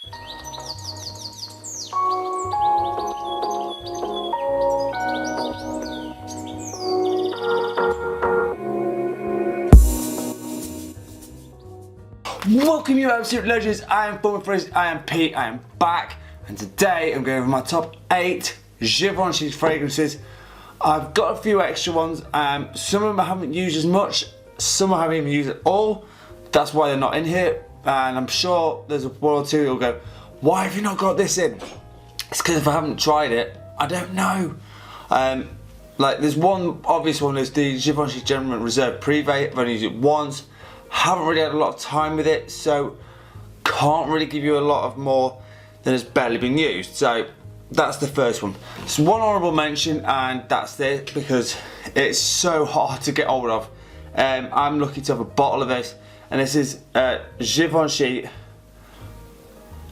Welcome you absolute legends, I am former Fraser, I am Pete, I am back, and today I'm going over my top 8 Givenchy fragrances. I've got a few extra ones, some of them I haven't used as much, some I haven't even used at all, that's why they're not in here, and I'm sure there's one or two that'll go, why have you not got this in? It's because if I haven't tried it, I don't know. Like there's one obvious one, is the Givenchy Gentleman Reserve Privé. I've only used it once. Haven't really had a lot of time with it, so can't really give you a lot of more than has barely been used. So that's the first one. It's one honourable mention, and that's it because it's so hard to get hold of. I'm lucky to have a bottle of this, and this is Givenchy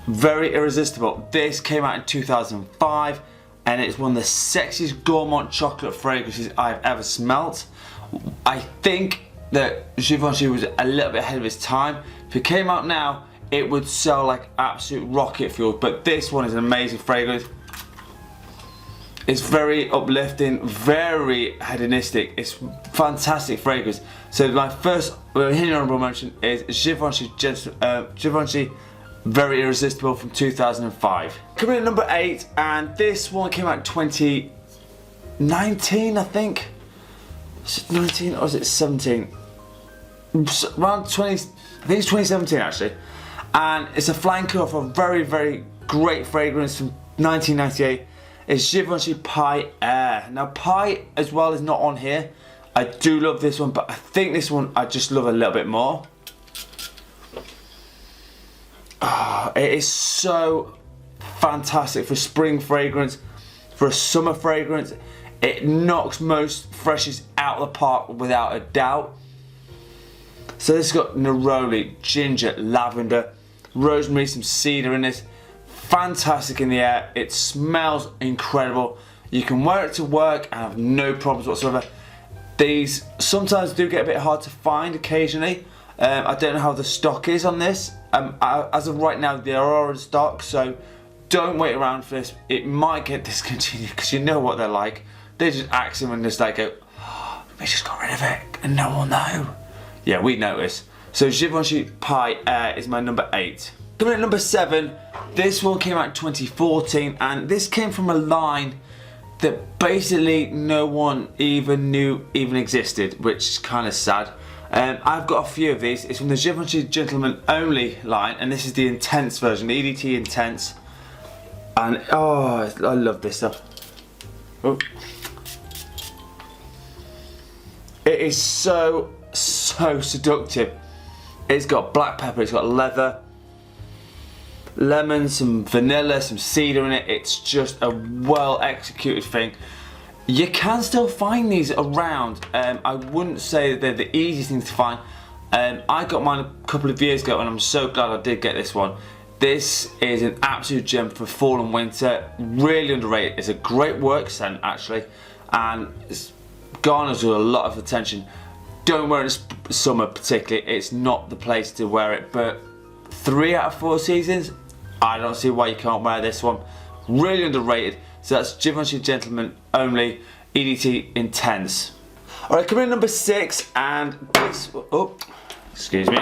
Very Irresistible. This came out in 2005, and it's one of the sexiest gourmand chocolate fragrances I've ever smelt. I think that Givenchy was a little bit ahead of its time. If it came out now, it would sell like absolute rocket fuel, but this one is an amazing fragrance. It's very uplifting, very hedonistic. It's fantastic fragrance. So my first honourable mention is Givenchy Very Irresistible from 2005. Coming in at number 8, and this one came out in 2019, I think. Is it 19 or is it 17? Around 20, I think it's 2017 actually. And it's a flanker of a very, very great fragrance from 1998. It's Givenchy Pie Air. Now Pie as well is not on here. I do love this one, but I think this one I just love a little bit more. It is so fantastic for a spring fragrance, for a summer fragrance. It knocks most freshes out of the park without a doubt. So this has got neroli, ginger, lavender, rosemary, some cedar in this. Fantastic in the air. It smells incredible. You can wear it to work and have no problems whatsoever. These sometimes do get a bit hard to find occasionally. I don't know how the stock is on this. As of right now, they are in stock, so don't wait around for this. It might get discontinued because you know what they're like. They just axe them and just like go, oh, we just got rid of it and no one will know. Yeah, we notice. So Givenchy Pie Air is my number 8. Coming in at number 7, this one came out in 2014, and this came from a line that basically no one even knew even existed, which is kind of sad. I've got a few of these. It's from the Givenchy Gentleman Only line, and this is the Intense version, the EDT Intense. And oh, I love this stuff. Oh. It is so seductive. It's got black pepper, it's got leather, lemon, some vanilla, some cedar in it. It's just a well executed thing. You can still find these around. I wouldn't say that they're the easiest things to find. I got mine a couple of years ago, and I'm so glad I did get this one. This is an absolute gem for fall and winter. Really underrated. It's a great work scent actually, and it's garners with a lot of attention. Don't wear it in summer particularly. It's not the place to wear it, but 3 out of 4 seasons, I don't see why you can't wear this one. Really underrated. So that's Givenchy Gentleman Only EDT Intense. Alright, coming in number 6, and this, oh, excuse me.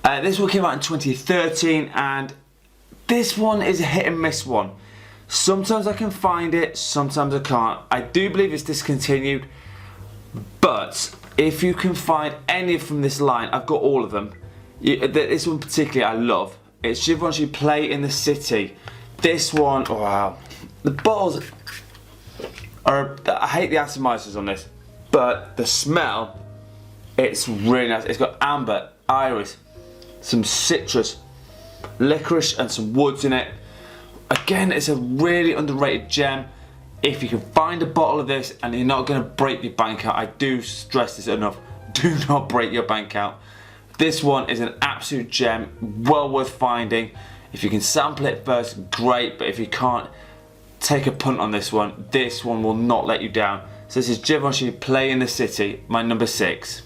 This one came out in 2013, and this one is a hit and miss one. Sometimes I can find it, sometimes I can't. I do believe it's discontinued, but if you can find any from this line, I've got all of them. This one particularly I love. It's Givenchy Play in the City. This one, oh wow. The bottles are, I hate the atomizers on this, but the smell, it's really nice. It's got amber, iris, some citrus, licorice and some woods in it. Again, it's a really underrated gem. If you can find a bottle of this and you're not going to break your bank out, I do stress this enough, do not break your bank out. This one is an absolute gem, well worth finding. If you can sample it first, great, but if you can't, take a punt on this one. This one will not let you down. So this is Givenchy Play in the City, my number 6.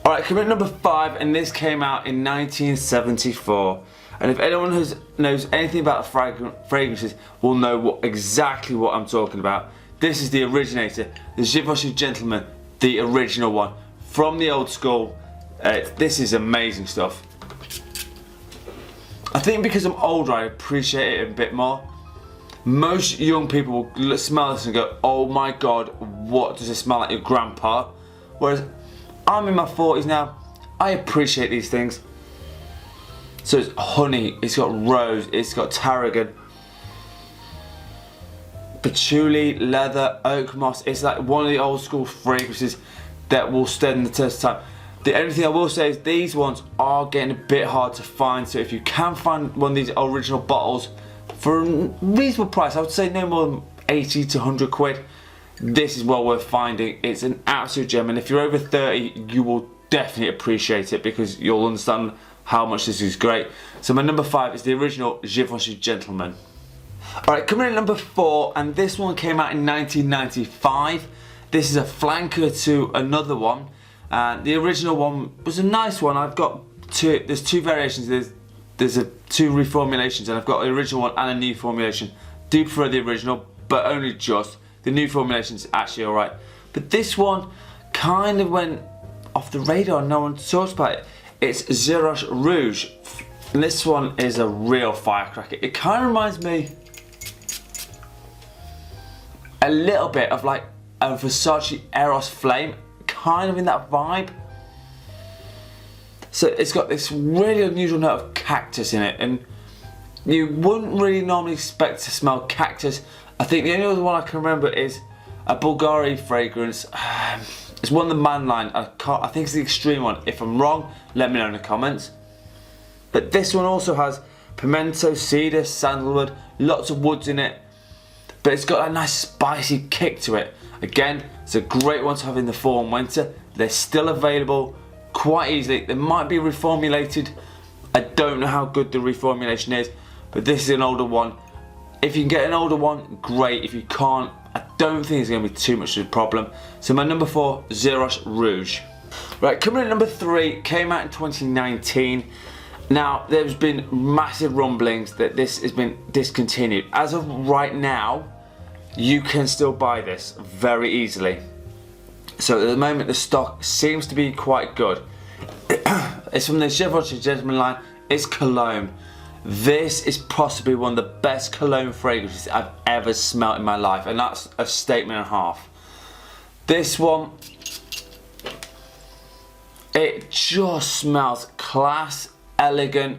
Alright, coming at number 5, and this came out in 1974. And if anyone knows anything about fragrances will know exactly what I'm talking about. This is the originator, the Givenchy Gentleman, the original one from the old school. This is amazing stuff. I think because I'm older, I appreciate it a bit more. Most young people will smell this and go, oh my god, what does it smell like, your grandpa? Whereas I'm in my 40s now, I appreciate these things. So it's honey, it's got rose, it's got tarragon, patchouli, leather, oak moss. It's like one of the old school fragrances that will stand the test of time. The only thing I will say is these ones are getting a bit hard to find, so if you can find one of these original bottles for a reasonable price, I would say no more than 80 to 100 quid, this is well worth finding. It's an absolute gem, and if you're over 30 you will definitely appreciate it because you'll understand how much this is great. So my number 5 is the original Givenchy Gentleman. Alright, coming in at number 4, and this one came out in 1995. This is a flanker to another one. The original one was a nice one. I've got there's two variations. There's two reformulations, and I've got the original one and a new formulation. Do prefer the original, but only just. The new formulation is actually alright. But this one kind of went off the radar. No one talks about it. It's Zerosh Rouge. And this one is a real firecracker. It kind of reminds me a little bit of like a Versace Eros Flame, kind of in that vibe. So it's got this really unusual note of cactus in it, and you wouldn't really normally expect to smell cactus. I think the only other one I can remember is a Bulgari fragrance. It's one of the man line. I think it's the extreme one. If I'm wrong, let me know in the comments. But this one also has pimento, cedar, sandalwood, lots of woods in it. But it's got a nice spicy kick to it. Again, it's a great one to have in the fall and winter. They're still available quite easily. They might be reformulated. I don't know how good the reformulation is, but this is an older one. If you can get an older one, great. If you can't, I don't think it's going to be too much of a problem. So my number 4, Zerosh Rouge. Right, coming in at number 3, came out in 2019. Now, there's been massive rumblings that this has been discontinued. As of right now, you can still buy this very easily. So at the moment, the stock seems to be quite good. It's from the Givenchy Gentleman line. It's cologne. This is possibly one of the best cologne fragrances I've ever smelled in my life, and that's a statement and a half. This one, it just smells class, elegant.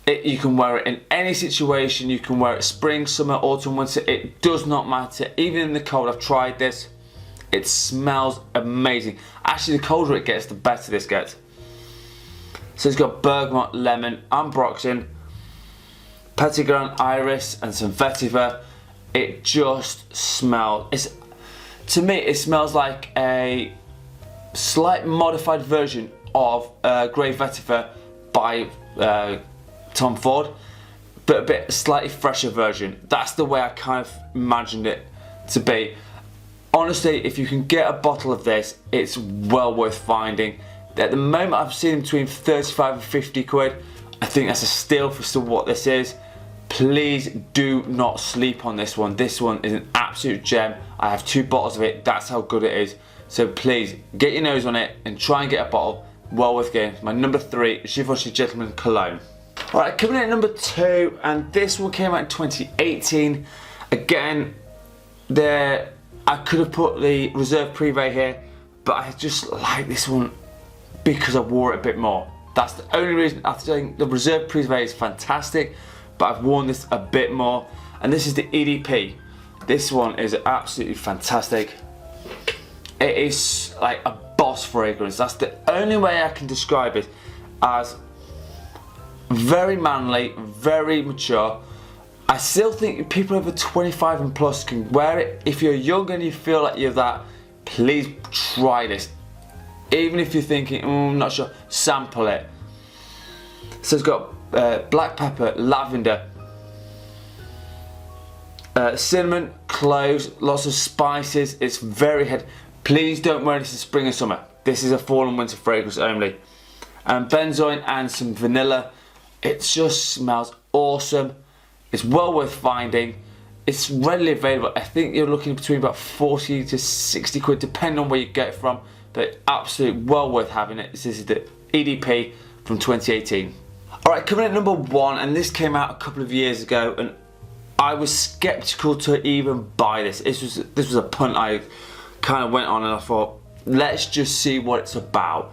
You can wear it in any situation. You can wear it spring, summer, autumn, winter. It does not matter. Even in the cold, I've tried this. It smells amazing. Actually, the colder it gets, the better this gets. So it's got bergamot, lemon, ambroxan, petitgrain, iris, and some vetiver. It just smells. To me, it smells like a slight modified version of Grey Vetiver by Tom Ford, but a bit slightly fresher version. That's the way I kind of imagined it to be. Honestly, if you can get a bottle of this, it's well worth finding. At the moment, I've seen between 35 and 50 quid. I think that's a steal for still what this is. Please do not sleep on this one. This one is an absolute gem. I have 2 bottles of it. That's how good it is. So please, get your nose on it and try and get a bottle. Well worth getting. My number 3, Givenchy Gentleman Cologne. Alright, coming in at number 2, and this one came out in 2018. Again, I could have put the Reserve Privé here, but I just like this one because I wore it a bit more. That's the only reason. I think the Reserve Privé is fantastic, but I've worn this a bit more. And this is the EDP. This one is absolutely fantastic. It is like a boss fragrance. That's the only way I can describe it, as very manly, very mature. I still think people over 25 and plus can wear it. If you're young and you feel like you're that, please try this. Even if you're thinking, I'm not sure, sample it. So it's got black pepper, lavender, cinnamon, cloves, lots of spices. It's very head. Please don't wear this in spring and summer. This is a fall and winter fragrance only. Benzoin and some vanilla. It just smells awesome. It's well worth finding. It's readily available. I think you're looking between about 40 to 60 quid, depending on where you get it from, but absolutely well worth having it. This is the EDP from 2018. All right, coming at number 1, and this came out a couple of years ago, and I was skeptical to even buy this. This was a punt I kind of went on, and I thought, let's just see what it's about.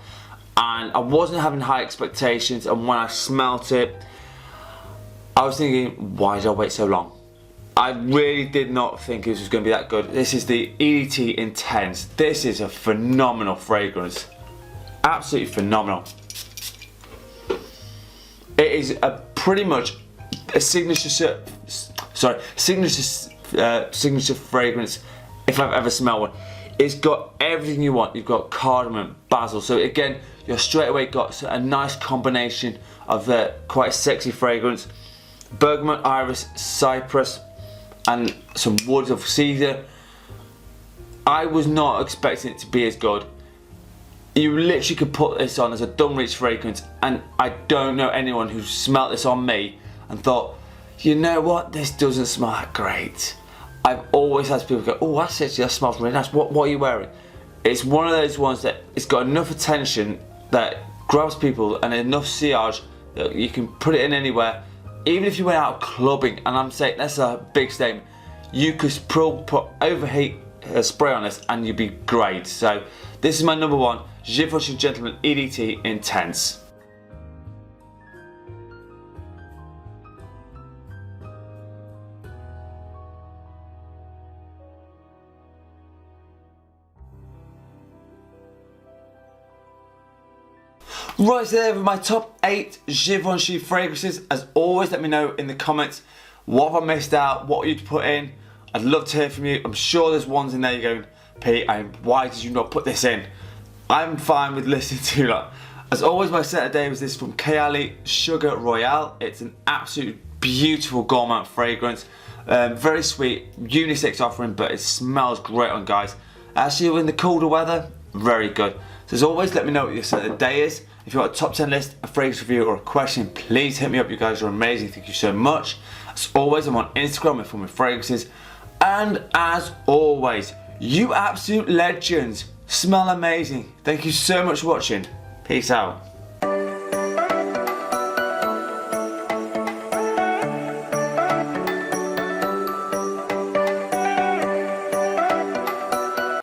And I wasn't having high expectations, and when I smelt it, I was thinking, why did I wait so long? I really did not think this was going to be that good. This is the EDT Intense. This is a phenomenal fragrance. Absolutely phenomenal. It is pretty much a signature fragrance if I've ever smelled one. It's got everything you want. You've got cardamom, basil. So again, you're straight away got a nice combination of the quite sexy fragrance. Bergamot, iris, cypress, and some woods of cedar. I was not expecting it to be as good. You literally could put this on as a Dunwich fragrance, and I don't know anyone who smelt this on me and thought, you know what, this doesn't smell that great. I've always had people go, oh, that's actually, that smells really nice. What are you wearing? It's one of those ones that it's got enough attention that grabs people and enough sillage that you can put it in anywhere. Even if you went out clubbing, and I'm saying that's a big statement, you could put overheat spray on this and you'd be great. So this is my number 1, Givenchy Gentleman EDT Intense. Right, so there are my top 8 Givenchy fragrances. As always, let me know in the comments what have I missed out, what you'd put in. I'd love to hear from you. I'm sure there's ones in there you're going, Pete, why did you not put this in? I'm fine with listening to that. As always, my set today was this from Kayali Sugar Royale. It's an absolute beautiful gourmand fragrance. Very sweet, unisex offering, but it smells great on guys. Actually, in the colder weather, very good. So as always, let me know what your set of the day is. If you've got a top 10 list, a fragrance review, or a question, please hit me up. You guys are amazing. Thank you so much. As always, I'm on Instagram with my fragrances. And as always, you absolute legends smell amazing. Thank you so much for watching. Peace out.